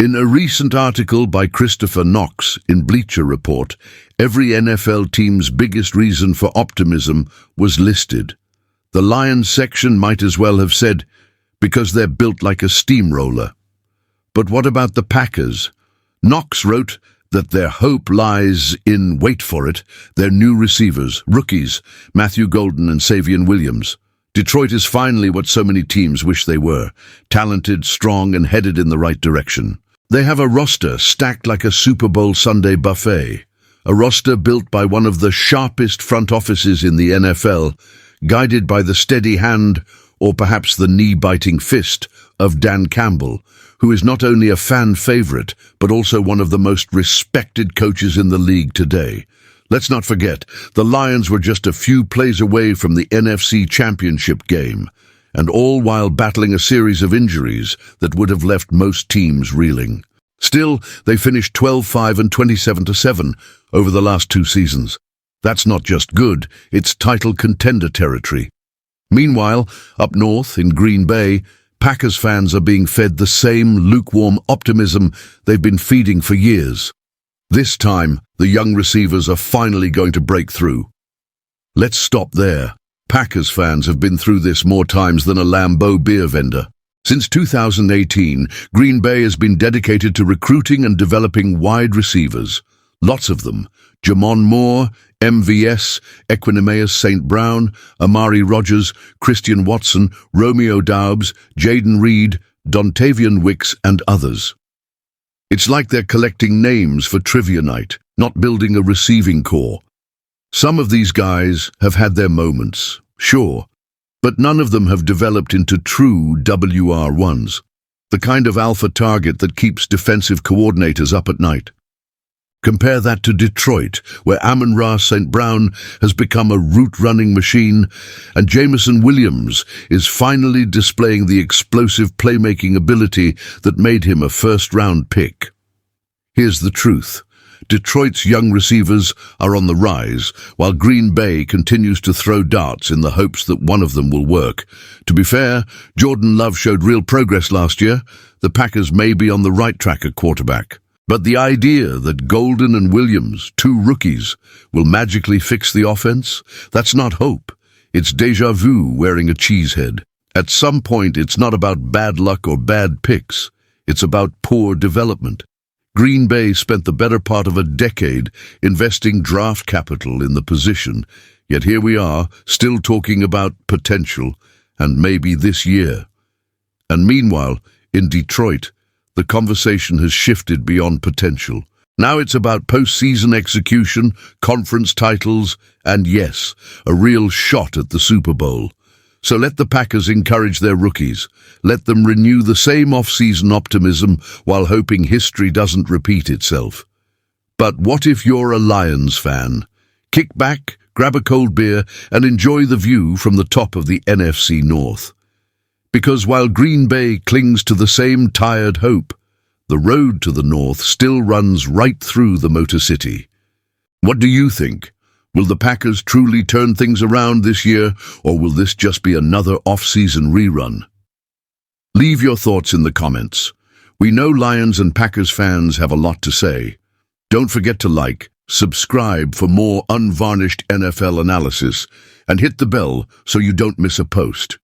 In a recent article by Christopher Knox in Bleacher Report, every NFL team's biggest reason for optimism was listed. The Lions section might as well have said, because they're built like a steamroller. But what about the Packers? Knox wrote that their hope lies in, wait for it, their new receivers, rookies, Matthew Golden and Savion Williams. Detroit is finally what so many teams wish they were, talented, strong, and headed in the right direction. They have a roster stacked like a Super Bowl Sunday buffet, a roster built by one of the sharpest front offices in the NFL, guided by the steady hand, or perhaps the knee-biting fist, of Dan Campbell, who is not only a fan favorite, but also one of the most respected coaches in the league today. Let's not forget, the Lions were just a few plays away from the NFC Championship game, and all while battling a series of injuries that would have left most teams reeling. Still, they finished 12-5 and 27-7 over the last 2 seasons. That's not just good, it's title contender territory. Meanwhile, up north in Green Bay, Packers fans are being fed the same lukewarm optimism they've been feeding for years. This time, the young receivers are finally going to break through. Let's stop there. Packers fans have been through this more times than a Lambeau beer vendor. Since 2018, Green Bay has been dedicated to recruiting and developing wide receivers. Lots of them. Jamon Moore, MVS, Equanimeous St. Brown, Amari Rogers, Christian Watson, Romeo Doubs, Jaden Reed, Dontavian Wicks, and others. It's like they're collecting names for trivia night, not building a receiving corps. Some of these guys have had their moments, sure, but none of them have developed into true WR1s, the kind of alpha target that keeps defensive coordinators up at night. Compare that to Detroit, where Amon-Ra St. Brown has become a route-running machine, and Jameson Williams is finally displaying the explosive playmaking ability that made him a first-round pick. Here's the truth. Detroit's young receivers are on the rise, while Green Bay continues to throw darts in the hopes that one of them will work. To be fair, Jordan Love showed real progress last year. The Packers may be on the right track at quarterback. But the idea that Golden and Williams, 2 rookies, will magically fix the offense, that's not hope. It's déjà vu wearing a cheese head. At some point, it's not about bad luck or bad picks. It's about poor development. Green Bay spent the better part of a decade investing draft capital in the position, yet here we are, still talking about potential, and maybe this year. And meanwhile, in Detroit, the conversation has shifted beyond potential. Now it's about postseason execution, conference titles, and yes, a real shot at the Super Bowl. So let the Packers encourage their rookies. Let them renew the same off-season optimism while hoping history doesn't repeat itself. But what if you're a Lions fan? Kick back, grab a cold beer, and enjoy the view from the top of the NFC North. Because while Green Bay clings to the same tired hope, the road to the north still runs right through the Motor City. What do you think? Will the Packers truly turn things around this year, or will this just be another off-season rerun? Leave your thoughts in the comments. We know Lions and Packers fans have a lot to say. Don't forget to like, subscribe for more unvarnished NFL analysis, and hit the bell so you don't miss a post.